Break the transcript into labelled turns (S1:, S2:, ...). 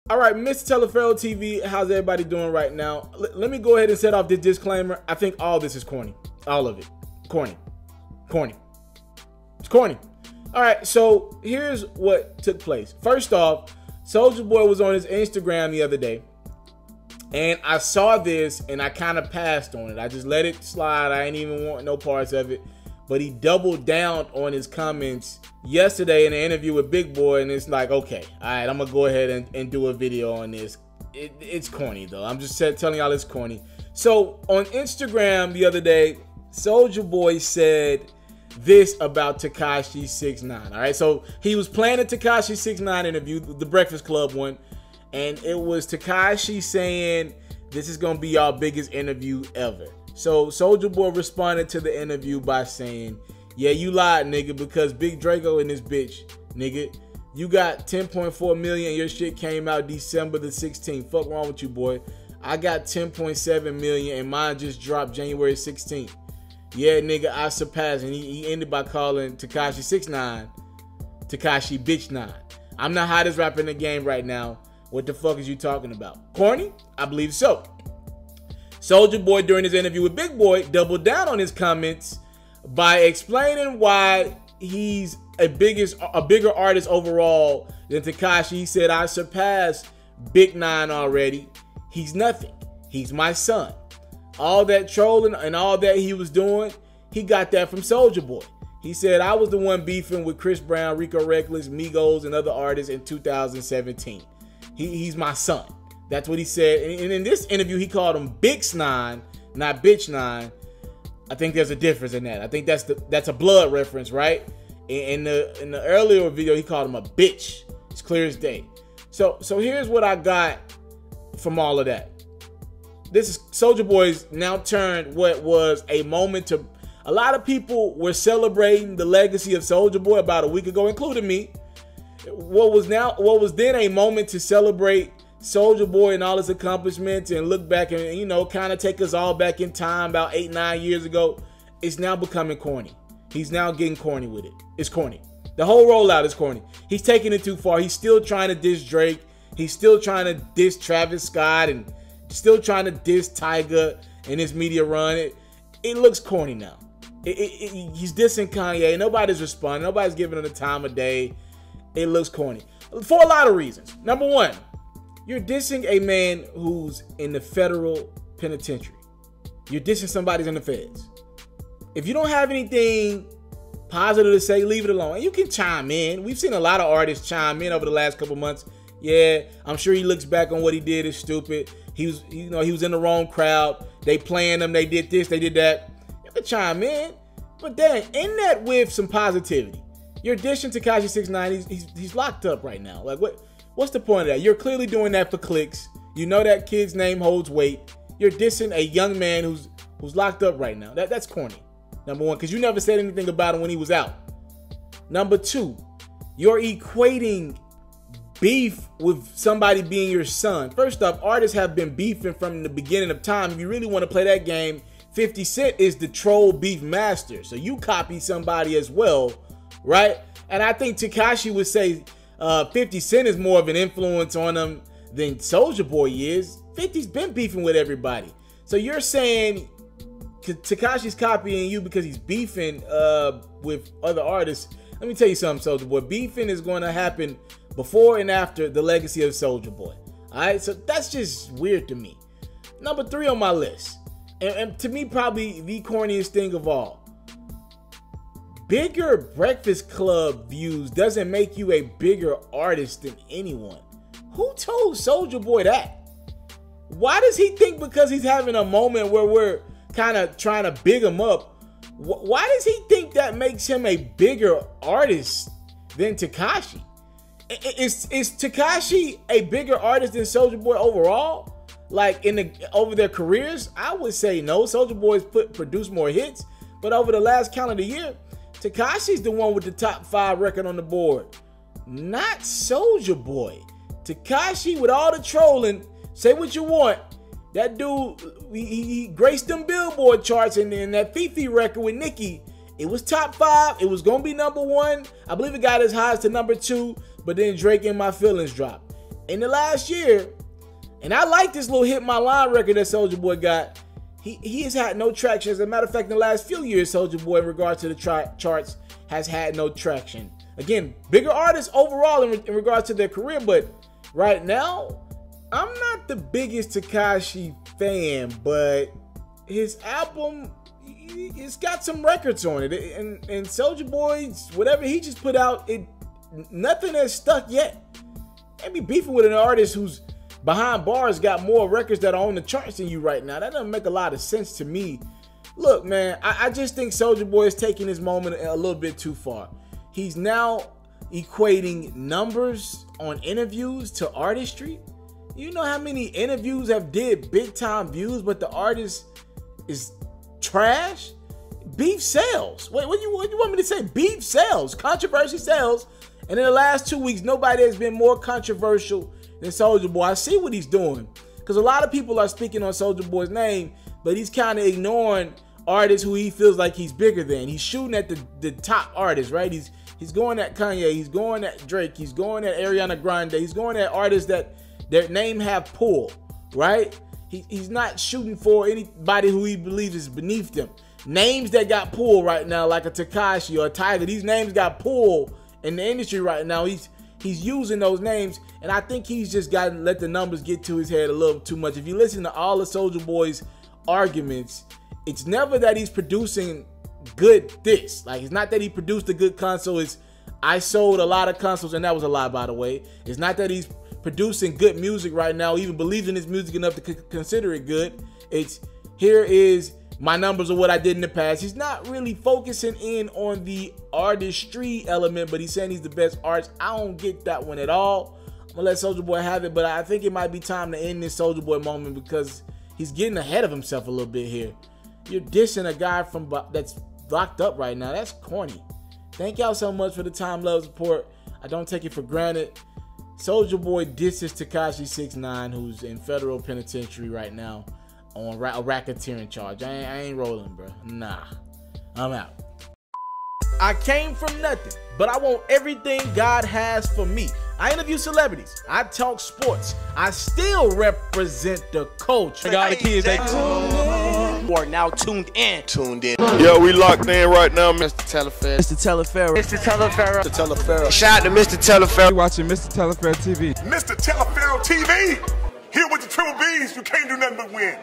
S1: All right, Mr. Taliaferro TV, how's everybody doing right now? Let me go ahead and set off this disclaimer. I think all this is corny. All of it. Corny. Corny. It's corny. All right, so here's what took place. First off, Soulja Boy was on his Instagram the other day, and I saw this, and I kind of passed on it. I just let it slide. I ain't even want no parts of it. But he doubled down on his comments yesterday in an interview with Big Boy, and it's like, okay, all right, I'm going to go ahead and do a video on this. It's corny, though. I'm just telling y'all it's corny. So on Instagram the other day, Soulja Boy said this about Tekashi 6ix9ine. All right, so he was playing a Tekashi 6ix9ine interview, the Breakfast Club one, and it was Tekashi saying, this is going to be our biggest interview ever. So Soulja Boy responded to the interview by saying, yeah, you lied, nigga, because Big Draco in this bitch, nigga. You got 10.4 million, your shit came out December the 16th. Fuck wrong with you, boy. I got 10.7 million and mine just dropped January 16th. Yeah, nigga, I surpassed. And he ended by calling Tekashi 6ix9ine Tekashi Bitch 9. I'm the hottest rapper in the game right now. What the fuck is you talking about? Corny? I believe so. Soulja Boy, during his interview with Big Boy, doubled down on his comments by explaining why he's a bigger artist overall than Tekashi. He said, I surpassed Big 9 already. He's nothing. He's my son. All that trolling and all that he was doing, he got that from Soulja Boy. He said, I was the one beefing with Chris Brown, Rico Reckless, Migos, and other artists in 2017. He's my son. That's what he said. And in this interview, he called him Big 9, not Bitch 9. I think there's a difference in that. I think that's a blood reference, right? In the earlier video, he called him a bitch. It's clear as day. So here's what I got from all of that. This is Soulja Boy's now turned what was a moment to... A lot of people were celebrating the legacy of Soulja Boy about a week ago, including me. What was then a moment to celebrate Soulja Boy and all his accomplishments and look back and, you know, kind of take us all back in time about 8-9 years ago. It's now becoming corny. He's now getting corny with it. It's corny. The whole rollout is corny. He's taking it too far. He's still trying to diss Drake. He's still trying to diss Travis Scott and still trying to diss Tyga and his media run. It looks corny now. He's dissing Kanye. Nobody's responding. Nobody's giving him the time of day. It looks corny for a lot of reasons. Number one, you're dissing a man who's in the federal penitentiary. You're dissing somebody who's in the feds. If you don't have anything positive to say, leave it alone. And you can chime in. We've seen a lot of artists chime in over the last couple months. Yeah, I'm sure he looks back on what he did is stupid. He was in the wrong crowd. They playing him. They did this. They did that. You can chime in. But then end that with some positivity. You're dissing Tekashi 6ix9ine. He's locked up right now. Like what's the point of that? You're clearly doing that for clicks. You know that kid's name holds weight. You're dissing a young man who's locked up right now. That's corny. Number one, because you never said anything about him when he was out. Number two, you're equating beef with somebody being your son. First off, artists have been beefing from the beginning of time. If you really want to play that game, 50 Cent is the troll beef master. So you copy somebody as well, right? And I think Tekashi would say 50 Cent is more of an influence on him than Soulja Boy is. 50's been beefing with everybody. So you're saying Tekashi's copying you because he's beefing with other artists. Let me tell you something, Soulja Boy. Beefing is going to happen before and after the legacy of Soulja Boy. All right, so that's just weird to me. Number 3 on my list, and to me probably the corniest thing of all. Bigger Breakfast Club views doesn't make you a bigger artist than anyone. Who told Soulja Boy that? Why does he think because he's having a moment where we're kind of trying to big him up, why does he think that makes him a bigger artist than Tekashi? Is Tekashi a bigger artist than Soulja Boy overall? Like over their careers? I would say no. Soulja Boy's produced more hits, but over the last calendar year, Tekashi's the one with the top 5 record on the board, not Soulja Boy. Tekashi, with all the trolling, say what you want, that dude, he graced them Billboard charts, and then that Fifi record with Nicki, it was top 5. It was going to be number 1. I believe it got as high as to number 2, but then Drake In My Feelings dropped. in the last year, and I like this little Hit My Line record that Soulja Boy got. He has had no traction. As a matter of fact, in the last few years, Soulja Boy, in regards to the charts, has had no traction. Again, bigger artists overall in regards to their career, but right now, I'm not the biggest Tekashi fan, but his album, it's got some records on it, and Soulja Boy's whatever he just put out, nothing has stuck yet. Maybe beefing with an artist who's behind bars got more records that are on the charts than you right now. That doesn't make a lot of sense to me. Look, man, I just think Soulja Boy is taking his moment a little bit too far. He's now equating numbers on interviews to artistry. You know how many interviews have did big time views, but the artist is trash? Beef sells. What do you want me to say? Beef sells. Controversy sells. And in the last 2 weeks, nobody has been more controversial than Soulja Boy. I see what he's doing, because a lot of people are speaking on Soulja Boy's name, but he's kind of ignoring artists who he feels like he's bigger than. He's shooting at the top artists, right? He's going at Kanye, he's going at Drake, he's going at Ariana Grande, he's going at artists that their name have pull, right? He's not shooting for anybody who he believes is beneath them. Names that got pull right now, like a Tekashi or a Tiger, these names got pull in the industry right now. He's using those names, and I think he's just got to let the numbers get to his head a little too much. If you listen to all of Soulja Boy's arguments, it's never that he's producing good this. Like, it's not that he produced a good console. It's, I sold a lot of consoles, and that was a lie, by the way. It's not that he's producing good music right now, even believes in his music enough to consider it good. It's, here is my numbers of what I did in the past. He's not really focusing in on the artistry element, but he's saying he's the best artist. I don't get that one at all. I'm gonna let Soulja Boy have it, but I think it might be time to end this Soulja Boy moment, because he's getting ahead of himself a little bit here. You're dissing a guy that's locked up right now. That's corny. Thank y'all so much for the time, love, support. I don't take it for granted. Soulja Boy disses Tekashi 6ix9ine, who's in federal penitentiary right now on a racketeering charge. I ain't rolling, bro. Nah, I'm out. I came from nothing, but I want everything God has for me. I interview celebrities. I talk sports. I still represent the culture.
S2: I got the kids. They are now tuned in.
S3: Yo, we locked in right now, Mr.
S2: TALIAFERRO.
S4: Mr. TALIAFERRO.
S2: Mr. TALIAFERRO.
S3: Mr. TALIAFERRO.
S2: Shout out to Mr. TALIAFERRO.
S4: You're watching Mr. TALIAFERRO TV.
S5: Mr. TALIAFERRO TV. Here with the triple B's, you can't do nothing but win.